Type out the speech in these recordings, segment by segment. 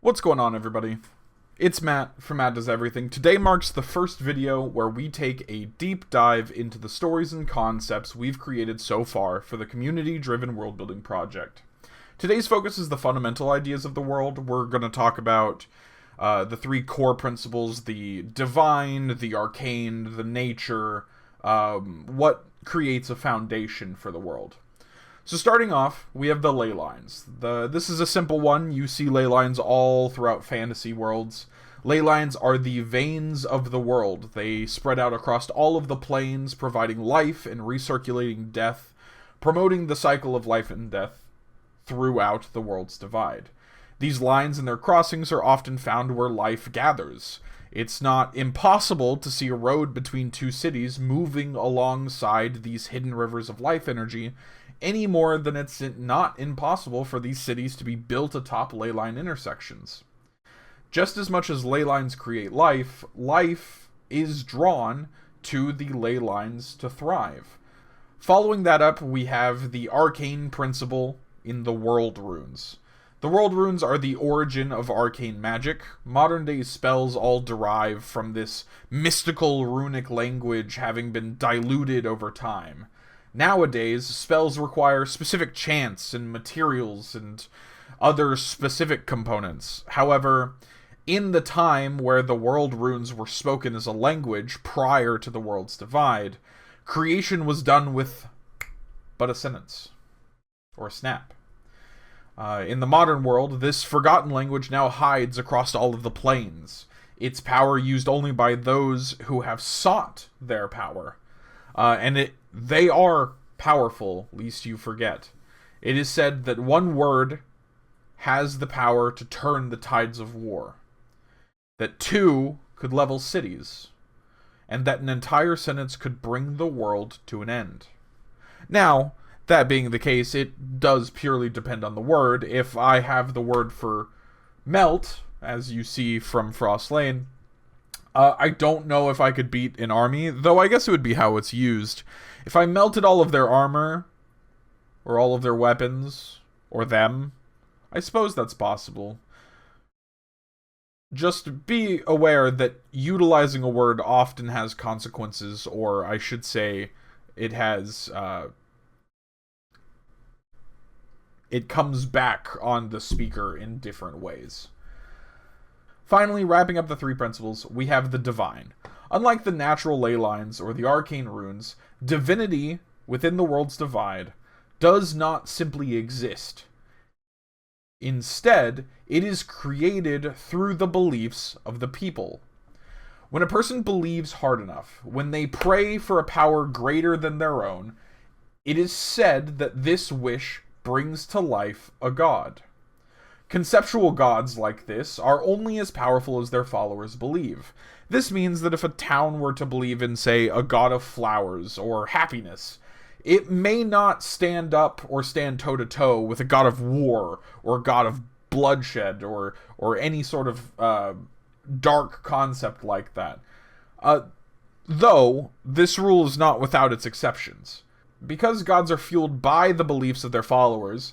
What's going on, everybody? It's Matt from Matt Does Everything. Today marks the first video where we take a deep dive into the stories and concepts we've created so far for the community-driven world-building project. Today's focus is the fundamental ideas of the world. We're going to talk about the three core principles: the divine, the arcane, the nature, what creates a foundation for the world. So starting off, we have the ley lines. This is a simple one. You see ley lines all throughout fantasy worlds. Ley lines are the veins of the world. They spread out across all of the planes, providing life and recirculating death, promoting the cycle of life and death throughout the world's divide. These lines and their crossings are often found where life gathers. It's not impossible to see a road between two cities moving alongside these hidden rivers of life energy, any more than it's not impossible for these cities to be built atop ley line intersections. Just as much as ley lines create life, life is drawn to the ley lines to thrive. Following that up, we have the arcane principle in the world runes. The world runes are the origin of arcane magic. Modern day spells all derive from this mystical runic language having been diluted over time. Nowadays, spells require specific chants and materials and other specific components. However, in the time where the world runes were spoken as a language prior to the world's divide, creation was done with but a sentence, or a snap. In the modern world, this forgotten language now hides across all of the planes. Its power used only by those who have sought their power. They are powerful, lest you forget. It is said that one word has the power to turn the tides of war, that two could level cities, and that an entire sentence could bring the world to an end. Now, that being the case, it does purely depend on the word. If I have the word for melt, as you see from Frost Lane, I don't know if I could beat an army, though I guess it would be how it's used. If I melted all of their armor, or all of their weapons, or them, I suppose that's possible. Just be aware that utilizing a word often has consequences, or I should say, it has, it comes back on the speaker in different ways. Finally, wrapping up the three principles, we have the divine. Unlike the natural ley lines or the arcane runes, divinity within the world's divide does not simply exist. Instead, it is created through the beliefs of the people. When a person believes hard enough, when they pray for a power greater than their own, it is said that this wish brings to life a god. Conceptual gods like this are only as powerful as their followers believe. This means that if a town were to believe in, say, a god of flowers or happiness, it may not stand up or stand toe-to-toe with a god of war or a god of bloodshed or any sort of dark concept like that. Though, this rule is not without its exceptions. Because gods are fueled by the beliefs of their followers,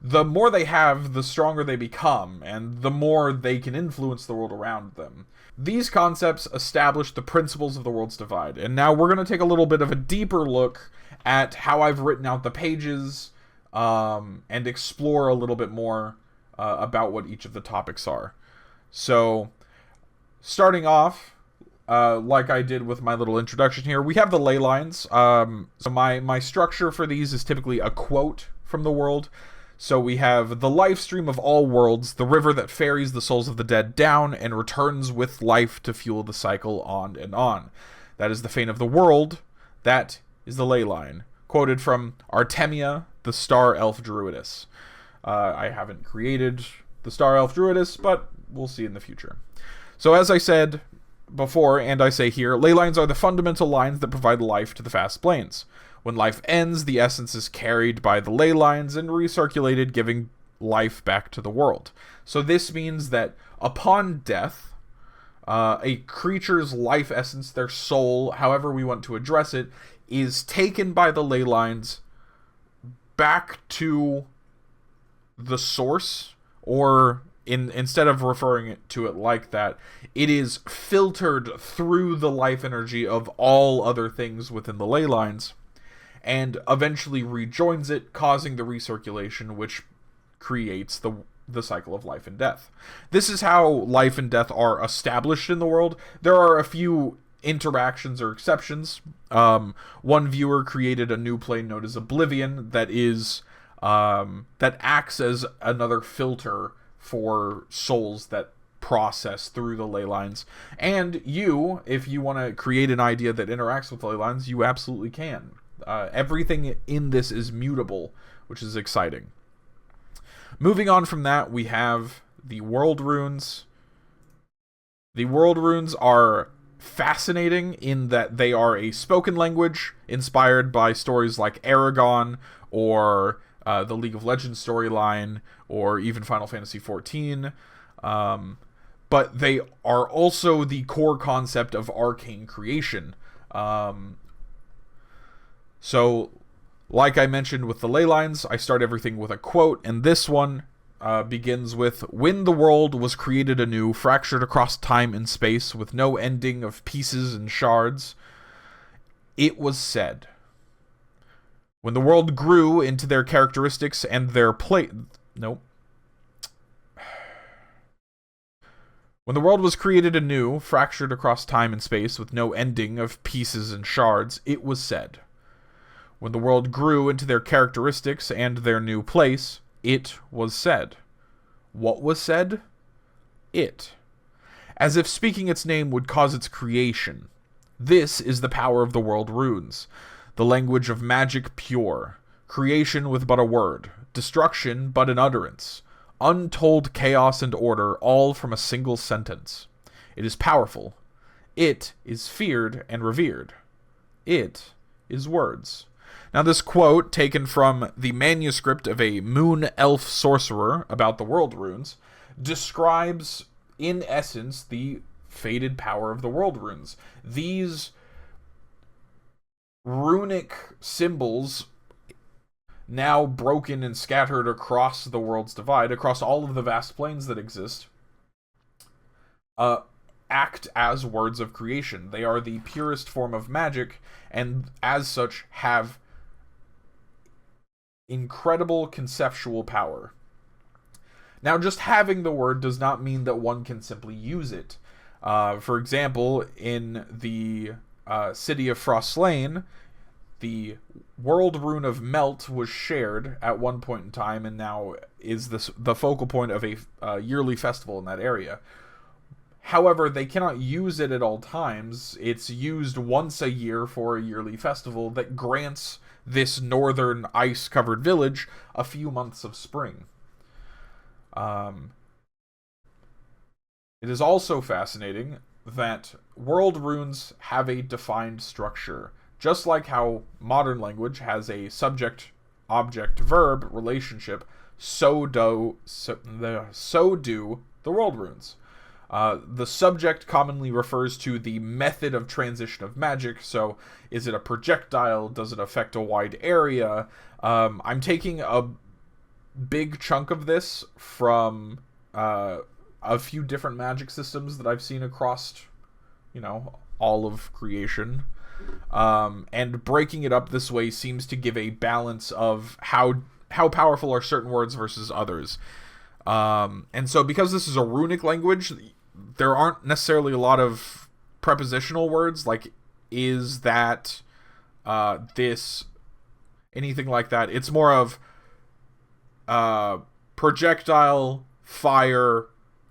the more they have, the stronger they become, and the more they can influence the world around them. These concepts establish the principles of the world's divide, and now we're going to take a little bit of a deeper look at how I've written out the pages, and explore a little bit more about what each of the topics are. So, starting off, like I did with my little introduction here, we have the ley lines. So my structure for these is typically a quote from the world. So we have the life stream of all worlds, the river that ferries the souls of the dead down and returns with life to fuel the cycle on and on. That is the fate of the world. That is the ley line. Quoted from Artemia, the Star Elf Druidess. I haven't created the Star Elf Druidess, but we'll see in the future. So as I said before, and I say here, ley lines are the fundamental lines that provide life to the vast plains. When life ends, the essence is carried by the ley lines and recirculated, giving life back to the world. So this means that upon death, a creature's life essence, their soul, however we want to address it, is taken by the ley lines back to the source, or instead of referring to it like that, it is filtered through the life energy of all other things within the ley lines, and eventually rejoins it, causing the recirculation, which creates the cycle of life and death. This is how life and death are established in the world. There are a few interactions or exceptions. One viewer created a new plane known as Oblivion that acts as another filter for souls that process through the ley lines. And you, if you want to create an idea that interacts with ley lines, you absolutely can. Everything in this is mutable, which is exciting. Moving on from that, we have the world runes. The world runes are fascinating in that they are a spoken language inspired by stories like Aragon or the League of Legends storyline or even Final Fantasy XIV. But they are also the core concept of arcane creation. So, like I mentioned with the ley lines, I start everything with a quote, and this one begins with, "When the world was created anew, fractured across time and space, with no ending of pieces and shards, it was said. When the world grew into their characteristics and their When the world was created anew, fractured across time and space, with no ending of pieces and shards, it was said. When the world grew into their characteristics and their new place, it was said." What was said? It. As if speaking its name would cause its creation. This is the power of the world runes. The language of magic pure. Creation with but a word. Destruction but an utterance. Untold chaos and order, all from a single sentence. It is powerful. It is feared and revered. It is words. Now, this quote, taken from the manuscript of a moon elf sorcerer about the world runes, describes, in essence, the fated power of the world runes. These runic symbols, now broken and scattered across the world's divide, across all of the vast planes that exist, act as words of creation. They are the purest form of magic, and as such have incredible conceptual power. Now, just having the word does not mean that one can simply use it. For example, in the city of Frostslane, the world rune of Melt was shared at one point in time, and now is the focal point of a yearly festival in that area. However, they cannot use it at all times. It's used once a year for a yearly festival that grants this northern ice-covered village a few months of spring. It is also fascinating that world runes have a defined structure. Just like how modern language has a subject-object-verb relationship, so do the world runes. The subject commonly refers to the method of transition of magic. So, is it a projectile? Does it affect a wide area? I'm taking a big chunk of this from a few different magic systems that I've seen across, all of creation. And breaking it up this way seems to give a balance of how powerful are certain words versus others. And so, because this is a runic language, there aren't necessarily a lot of prepositional words, like is, that, this, anything like that. It's more of projectile, fire,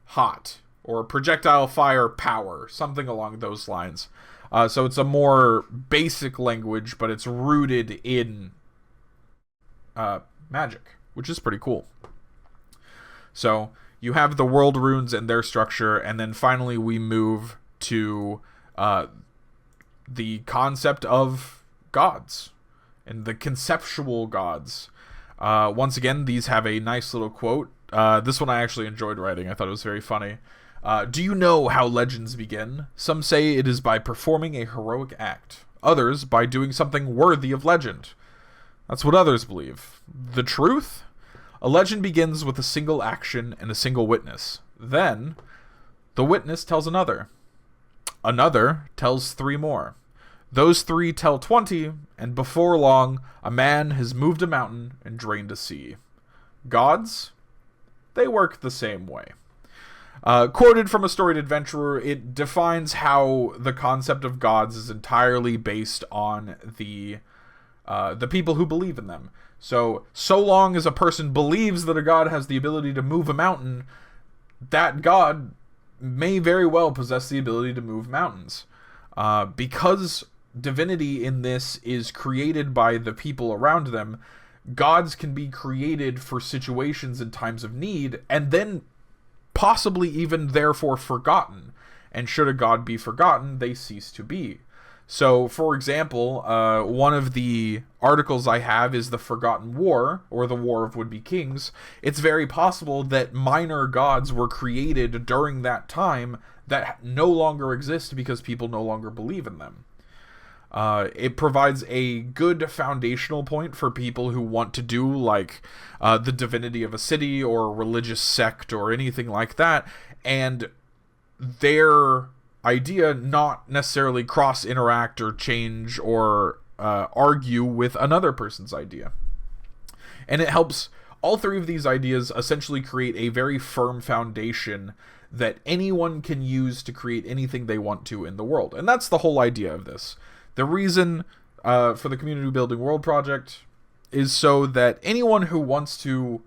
hot, or projectile, fire, power, something along those lines. So it's a more basic language, but it's rooted in magic, which is pretty cool. So you have the world runes and their structure, and then finally we move to the concept of gods and the conceptual gods. Once again, these have a nice little quote. This one I actually enjoyed writing. I thought it was very funny. Do you know how legends begin? Some say it is by performing a heroic act. Others by doing something worthy of legend. That's what others believe. The truth? A legend begins with a single action and a single witness. Then, the witness tells another. Another tells 3 more. Those 3 tell 20, and before long, a man has moved a mountain and drained a sea. Gods? They work the same way. Quoted from A Storied Adventurer, it defines how the concept of gods is entirely based on the people who believe in them. So long as a person believes that a god has the ability to move a mountain, that god may very well possess the ability to move mountains. Because divinity in this is created by the people around them, gods can be created for situations and times of need, and then possibly even therefore forgotten. And should a god be forgotten, they cease to be. So, for example, one of the articles I have is the Forgotten War, or the War of Would-Be Kings. It's very possible that minor gods were created during that time that no longer exist because people no longer believe in them. It provides a good foundational point for people who want to do, like, the divinity of a city or a religious sect or anything like that, and their idea not necessarily cross-interact or change or argue with another person's idea. And it helps all 3 of these ideas essentially create a very firm foundation that anyone can use to create anything they want to in the world. And that's the whole idea of this. The reason for the Community Building World Project is so that anyone who wants to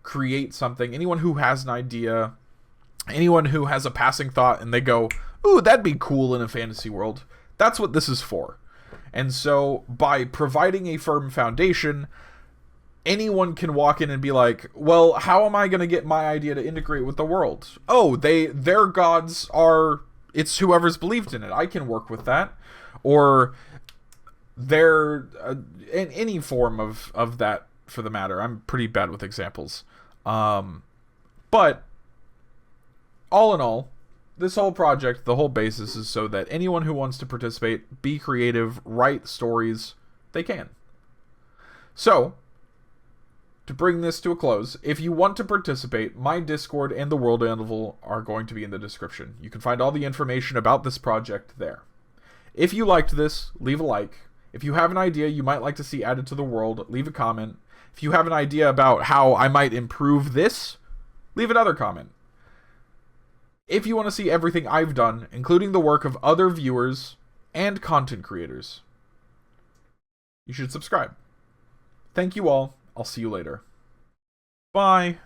create something, anyone who has an idea, anyone who has a passing thought and they go, ooh, that'd be cool in a fantasy world, that's what this is for. And so by providing a firm foundation, anyone can walk in and be like, well, how am I going to get my idea to integrate with the world? Oh, their gods are, it's whoever's believed in it. I can work with that. Or they're in any form of that, for the matter. I'm pretty bad with examples. But all in all, this whole project, the whole basis is so that anyone who wants to participate, be creative, write stories, they can. So, to bring this to a close, if you want to participate, my Discord and the World Anvil are going to be in the description. You can find all the information about this project there. If you liked this, leave a like. If you have an idea you might like to see added to the world, leave a comment. If you have an idea about how I might improve this, leave another comment. If you want to see everything I've done, including the work of other viewers and content creators, you should subscribe. Thank you all. I'll see you later. Bye.